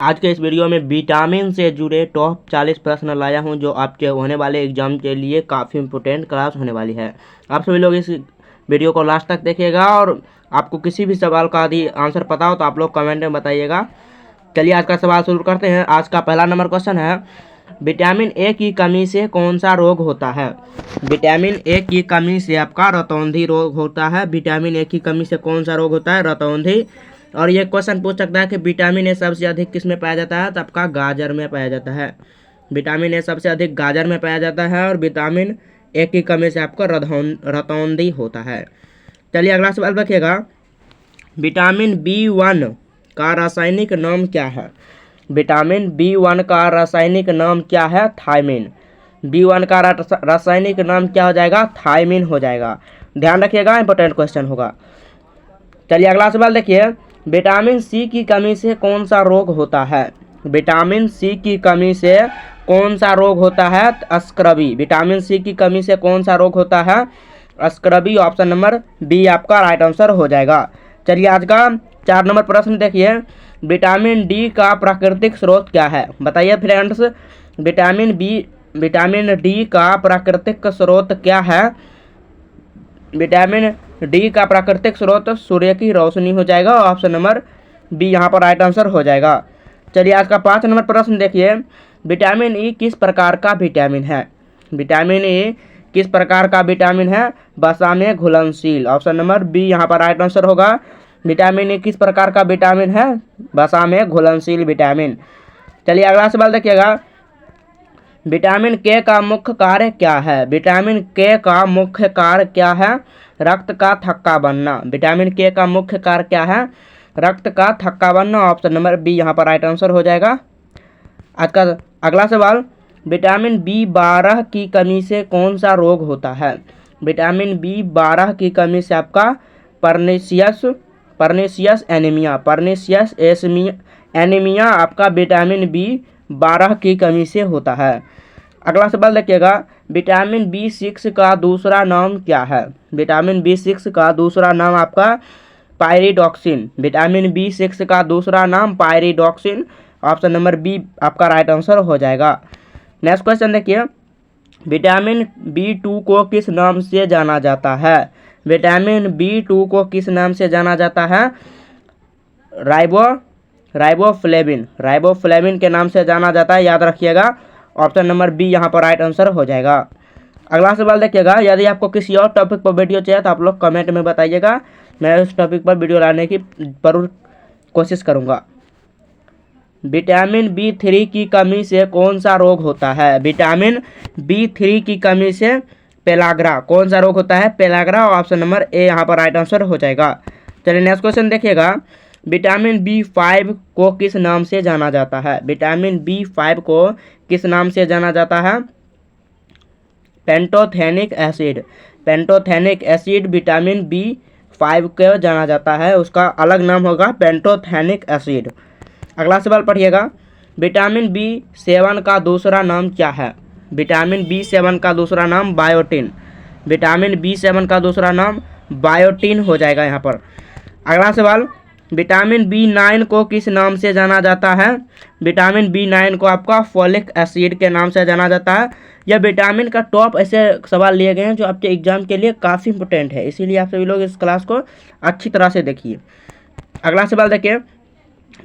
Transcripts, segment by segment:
आज के इस वीडियो में विटामिन से जुड़े टॉप 40 प्रश्न लाया हूं जो आपके होने वाले एग्जाम के लिए काफ़ी इंपॉर्टेंट क्लास होने वाली है। आप सभी लोग इस वीडियो को लास्ट तक देखिएगा और आपको किसी भी सवाल का यदि आंसर पता हो तो आप लोग कमेंट में बताइएगा। चलिए आज का सवाल शुरू करते हैं। आज का पहला नंबर क्वेश्चन है, विटामिन ए की कमी से कौन सा रोग होता है? विटामिन ए की कमी से आपका रतौंधी रोग होता है। विटामिन ए की कमी से कौन सा रोग होता है? रतौंधी। और ये क्वेश्चन पूछ सकता है कि विटामिन ए सबसे अधिक किस में पाया जाता है? तो आपका गाजर में पाया जाता है। विटामिन ए सबसे अधिक गाजर में पाया जाता है और विटामिन ए की कमी से आपको रतौंधी होता है। चलिए अगला सवाल रखिएगा, विटामिन B1 का रासायनिक नाम क्या है? विटामिन B1 का रासायनिक नाम क्या है? थायमिन। B1 का रासायनिक नाम क्या हो जाएगा? थायमिन हो जाएगा। ध्यान रखिएगा, इंपॉर्टेंट क्वेश्चन होगा। चलिए अगला सवाल देखिए, विटामिन सी की कमी से कौन सा रोग होता है? विटामिन सी की कमी से कौन सा रोग होता है? स्क्रबी। विटामिन सी की कमी से कौन सा रोग होता है? स्क्रबी। ऑप्शन नंबर बी आपका राइट आंसर हो जाएगा। चलिए आज का 4 नंबर प्रश्न देखिए, विटामिन डी का प्राकृतिक स्रोत क्या है? बताइए फ्रेंड्स, विटामिन डी का प्राकृतिक स्रोत क्या है? विटामिन डी का प्राकृतिक स्रोत सूर्य की रोशनी हो जाएगा। ऑप्शन नंबर बी यहाँ पर राइट आंसर हो जाएगा। चलिए आज का 5 नंबर प्रश्न देखिए, विटामिन ई किस प्रकार का विटामिन है? विटामिन ई किस प्रकार का विटामिन है? वसा में घुलनशील। ऑप्शन नंबर बी यहाँ पर राइट आंसर होगा। विटामिन ई किस प्रकार का विटामिन है? वसा में घुलनशील विटामिन। चलिए अगला सवाल देखिएगा, विटामिन के का मुख्य कार्य क्या है? विटामिन के का मुख्य कार्य क्या है? रक्त का थक्का बनना। विटामिन के का मुख्य कार्य क्या है? रक्त का थक्का बनना। ऑप्शन नंबर बी यहाँ पर राइट आंसर हो जाएगा। आज का अगला सवाल, विटामिन B12 की कमी से कौन सा रोग होता है? विटामिन B12 की कमी से आपका परनीसियस एनीमिया आपका विटामिन B12 की कमी से होता है। अगला सवाल देखिएगा, विटामिन B6 का दूसरा नाम क्या है? विटामिन B6 का दूसरा नाम आपका पायरिडॉक्सिन। विटामिन B6 का दूसरा नाम पायरिडॉक्सिन। ऑप्शन नंबर बी आपका राइट आंसर हो जाएगा। नेक्स्ट क्वेश्चन देखिए, विटामिन B2 को किस नाम से जाना जाता है? विटामिन B2 को किस नाम से जाना जाता है? राइबोफ्लेविन के नाम से जाना जाता है, याद रखिएगा। ऑप्शन नंबर बी यहाँ पर राइट आंसर हो जाएगा। अगला सवाल देखिएगा, यदि आपको किसी और टॉपिक पर वीडियो चाहिए तो आप लोग कमेंट में बताइएगा, मैं उस टॉपिक पर वीडियो लाने की जरूर कोशिश करूँगा। विटामिन B3 की कमी से कौन सा रोग होता है? विटामिन B3 की कमी से पेलाग्रा। कौन सा रोग होता है? पेलाग्रा। ऑप्शन नंबर ए यहाँ पर राइट आंसर हो जाएगा। चलिए नेक्स्ट क्वेश्चन देखिएगा, विटामिन B5 को किस नाम से जाना जाता है? विटामिन B5 को किस नाम से जाना जाता है? पेंटोथेनिक एसिड विटामिन B5 को जाना जाता है, उसका अलग नाम होगा पेंटोथेनिक एसिड। अगला सवाल पढ़िएगा, विटामिन B7 का दूसरा नाम क्या है? विटामिन B7 का दूसरा नाम बायोटिन। विटामिन B7 का दूसरा नाम बायोटिन हो जाएगा यहाँ पर। अगला सवाल, विटामिन B9 को किस नाम से जाना जाता है? विटामिन B9 को आपका फोलिक एसिड के नाम से जाना जाता है। यह विटामिन का टॉप ऐसे सवाल लिए गए हैं जो आपके एग्जाम के लिए काफ़ी इंपॉर्टेंट है, इसीलिए आप सभी लोग इस क्लास को अच्छी तरह से देखिए। अगला सवाल देखिए,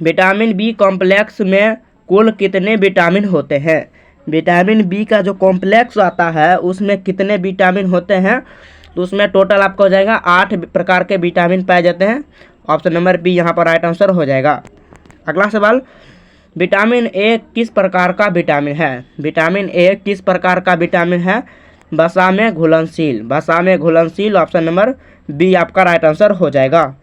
विटामिन बी कॉम्प्लेक्स में कुल कितने विटामिन होते हैं? विटामिन बी का जो कॉम्प्लेक्स आता है उसमें कितने विटामिन होते हैं? तो उसमें टोटल आपका हो जाएगा 8 प्रकार के विटामिन पाए जाते हैं। ऑप्शन नंबर बी यहाँ पर राइट आंसर हो जाएगा। अगला सवाल, विटामिन ए किस प्रकार का विटामिन है? विटामिन ए किस प्रकार का विटामिन है? वसा में घुलनशील। ऑप्शन नंबर बी आपका राइट आंसर हो जाएगा।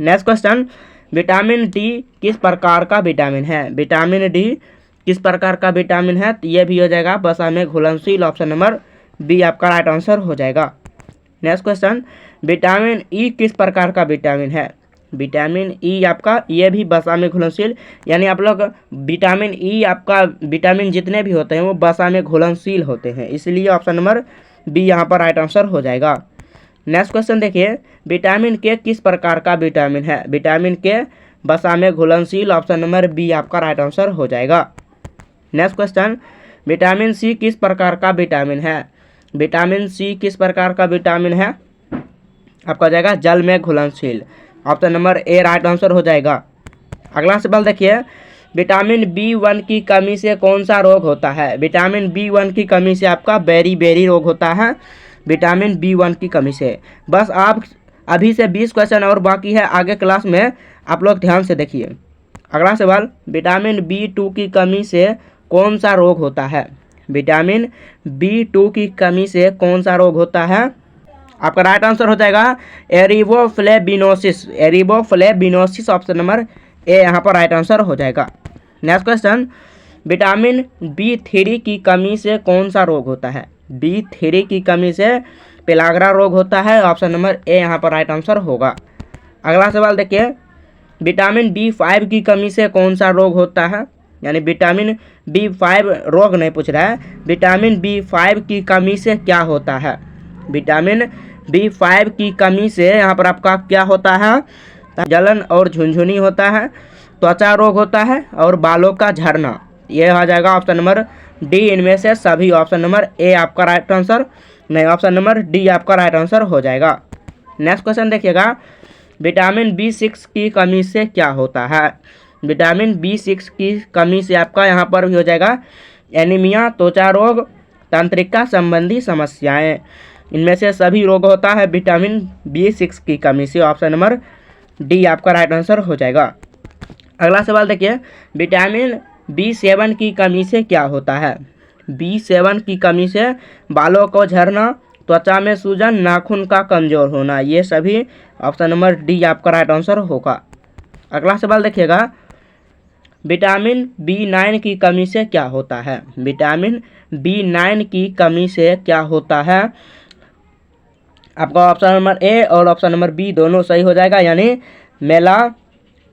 नेक्स्ट क्वेश्चन, विटामिन डी किस प्रकार का विटामिन है? विटामिन डी किस प्रकार का विटामिन है? तो ये भी हो जाएगा वसा में घुलनशील। ऑप्शन नंबर बी आपका राइट आंसर हो जाएगा। नेक्स्ट क्वेश्चन, विटामिन ई किस प्रकार का विटामिन है? विटामिन ई आपका ये भी वसा में घुलनशील, यानी आप लोग विटामिन ई आपका विटामिन जितने भी होते हैं वो वसा में घुलनशील होते हैं, इसलिए ऑप्शन नंबर बी यहाँ पर राइट आंसर हो जाएगा। नेक्स्ट क्वेश्चन देखिए, विटामिन के किस प्रकार का विटामिन है? विटामिन के वसा में घुलनशील, ऑप्शन नंबर बी आपका राइट आंसर हो जाएगा। नेक्स्ट क्वेश्चन, विटामिन सी किस प्रकार का विटामिन है? विटामिन सी किस प्रकार का विटामिन है? आपका जाएगा जल में घुलनशील, option number A right answer हो जाएगा। अगला सवाल देखिए, विटामिन बी1 की कमी से कौन सा रोग होता है? विटामिन बी1 की कमी से आपका बेरी रोग होता है, विटामिन बी1 की कमी से। बस आप अभी से 20 क्वेश्चन और बाकी है, आगे क्लास में आप लोग ध्यान से देखिए। अगला सवाल, विटामिन बी2 की कमी से कौन सा रोग होता है? विटामिन बी2 की कमी से कौन सा रोग होता है? आपका राइट आंसर हो जाएगा एरिबोफ्लेविनोसिस, एरिबोफ्लेविनोसिस, ऑप्शन नंबर ए यहाँ पर राइट आंसर हो जाएगा। नेक्स्ट क्वेश्चन, विटामिन बी3 की कमी से कौन सा रोग होता है? बी3 की कमी से पेलाग्रा रोग होता है, ऑप्शन नंबर ए यहाँ पर राइट आंसर होगा। अगला सवाल देखिए, विटामिन बी5 की कमी से कौन सा रोग होता है? यानी विटामिन बी5 रोग नहीं पूछ रहा है, विटामिन बी5 की कमी से क्या होता है? विटामिन बी5 की कमी से यहाँ पर आपका क्या होता है? जलन और झुनझुनी होता है, त्वचा रोग होता है और बालों का झड़ना। ये आ जाएगा ऑप्शन नंबर डी, इनमें से सभी। ऑप्शन नंबर ए आपका राइट आंसर नहीं, ऑप्शन नंबर डी आपका राइट आंसर हो जाएगा। नेक्स्ट क्वेश्चन देखिएगा, विटामिन बी6 की कमी से क्या होता है? विटामिन बी6 की कमी से आपका यहाँ पर भी हो जाएगा एनीमिया, त्वचा रोग, तंत्रिका संबंधी समस्याएं। इनमें से सभी रोग होता है विटामिन बी6 की कमी से, ऑप्शन नंबर डी आपका राइट आंसर हो जाएगा। अगला सवाल देखिए, विटामिन बी7 की कमी से क्या होता है? बी7 की कमी से बालों को झड़ना, त्वचा में सूजन, नाखून का कमजोर होना, ये सभी ऑप्शन नंबर डी आपका राइट आंसर होगा। अगला सवाल देखिएगा, विटामिन बी9 की कमी से क्या होता है? विटामिन बी9 की कमी से क्या होता है? आपका ऑप्शन नंबर ए और ऑप्शन नंबर बी दोनों सही हो जाएगा,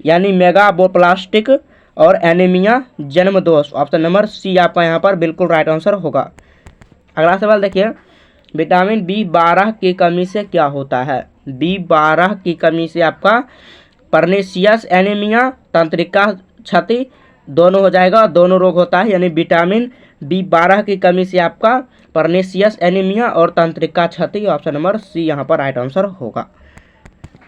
यानी मेगाबोप्लास्टिक और एनीमिया, जन्म दोष, ऑप्शन नंबर सी आपका यहाँ पर बिल्कुल राइट आंसर होगा। अगला सवाल देखिए, विटामिन बी12 की कमी से क्या होता है? बी12 की कमी से आपका परनीशियस एनीमिया, तंत्रिका क्षति दोनों हो जाएगा, दोनों रोग होता है। यानी विटामिन बी12 की कमी से आपका परनीशियस एनीमिया और तंत्रिका क्षति, ऑप्शन नंबर सी यहाँ पर राइट आंसर होगा।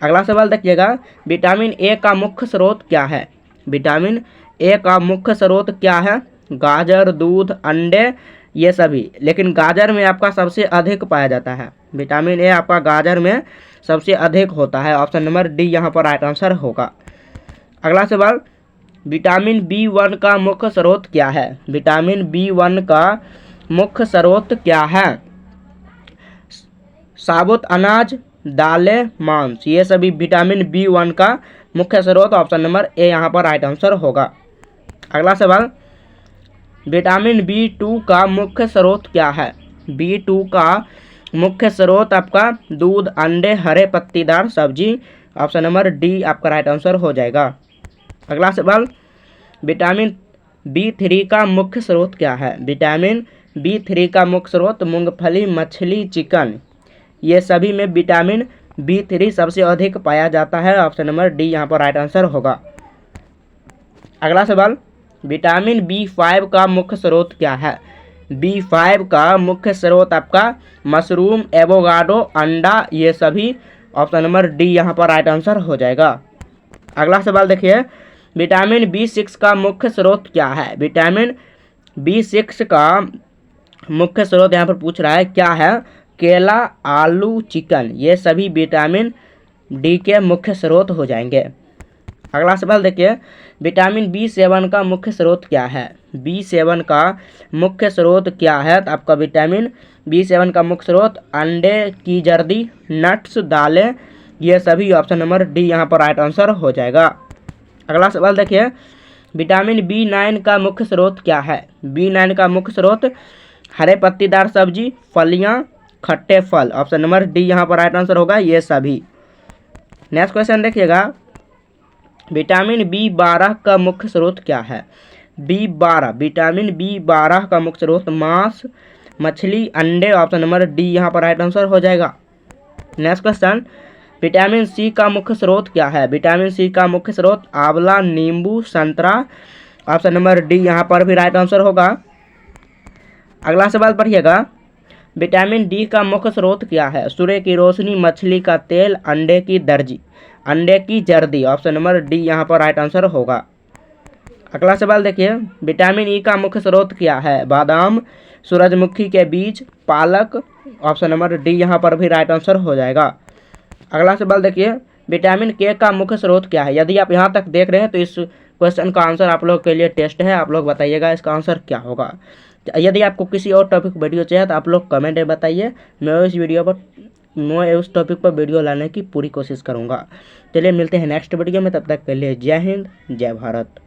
अगला सवाल देखिएगा, विटामिन ए का मुख्य स्रोत क्या है? विटामिन ए का मुख्य स्रोत क्या है? गाजर, दूध, अंडे, ये सभी, लेकिन गाजर में आपका सबसे अधिक पाया जाता है। विटामिन ए आपका गाजर में सबसे अधिक होता है, ऑप्शन नंबर डी यहाँ पर राइट आंसर होगा। अगला सवाल, विटामिन बी1 का मुख्य स्रोत क्या है? विटामिन बी1 का मुख्य स्रोत क्या है? साबुत अनाज, दालें, मांस, ये सभी विटामिन बी1 का मुख्य स्रोत, ऑप्शन नंबर ए यहाँ पर राइट आंसर होगा। अगला सवाल, विटामिन बी2 का मुख्य स्रोत क्या है? बी2 का मुख्य स्रोत आपका दूध, अंडे, हरे पत्तीदार सब्जी, ऑप्शन नंबर डी आपका राइट आंसर हो जाएगा। अगला सवाल, विटामिन बी3 का मुख्य स्रोत क्या है? विटामिन बी3 का मुख्य स्रोत मूंगफली, मछली, चिकन, ये सभी में विटामिन बी3 सबसे अधिक पाया जाता है, ऑप्शन नंबर डी यहाँ पर राइट आंसर होगा। अगला सवाल, विटामिन बी5 का मुख्य स्रोत क्या है? बी5 का मुख्य स्रोत आपका मशरूम, एवोकाडो, अंडा, ये सभी, ऑप्शन नंबर डी यहाँ पर राइट आंसर हो जाएगा। अगला सवाल देखिए, विटामिन बी6 का मुख्य स्रोत क्या है? विटामिन बी6 का मुख्य स्रोत यहाँ पर पूछ रहा है क्या है? केला, आलू, चिकन, ये सभी विटामिन डी के मुख्य स्रोत हो जाएंगे। अगला सवाल देखिए, विटामिन बी7 का मुख्य स्रोत क्या है? बी7 का मुख्य स्रोत क्या है? तो आपका विटामिन बी7 का मुख्य स्रोत अंडे की जर्दी, नट्स, दालें, ये सभी, ऑप्शन नंबर डी यहाँ पर राइट आंसर हो जाएगा। अगला सवाल देखिए, विटामिन बी9 का मुख्य स्रोत क्या है? बी9 का मुख्य स्रोत हरे पत्तीदार सब्जी, फलियाँ, खट्टे फल, ऑप्शन नंबर डी यहाँ पर राइट आंसर होगा, ये सभी। नेक्स्ट क्वेश्चन देखिएगा, विटामिन बी12 का मुख्य स्रोत क्या है? बी12, विटामिन बी12 का मुख्य स्रोत मांस, मछली, अंडे, ऑप्शन नंबर डी यहाँ पर राइट आंसर हो जाएगा। नेक्स्ट क्वेश्चन, विटामिन सी का मुख्य स्रोत क्या है? विटामिन सी का मुख्य स्रोत आंवला, नींबू, संतरा। ऑप्शन नंबर डी यहाँ पर भी राइट आंसर होगा। अगला सवाल पढ़िएगा, विटामिन डी का मुख्य स्रोत क्या है? सूर्य की रोशनी, मछली का तेल, अंडे की दर्जी, अंडे की जर्दी। ऑप्शन नंबर डी यहाँ पर राइट आंसर होगा। अगला सवाल देखिए, विटामिन ई का मुख्य स्रोत क्या है? बादाम, सूरजमुखी के बीज, पालक। ऑप्शन नंबर डी यहाँ पर भी राइट आंसर हो जाएगा। अगला सवाल देखिए, विटामिन के का मुख्य स्रोत क्या है? यदि आप यहाँ तक देख रहे हैं तो इस क्वेश्चन का आंसर आप लोग के लिए टेस्ट है, आप लोग बताइएगा इसका आंसर क्या होगा। यदि आपको किसी और टॉपिक वीडियो चाहिए तो आप लोग कमेंट में मैं उस टॉपिक पर वीडियो लाने की पूरी कोशिश करूँगा। चलिए मिलते हैं नेक्स्ट वीडियो में, तब तक के लिए जय हिंद, जय भारत।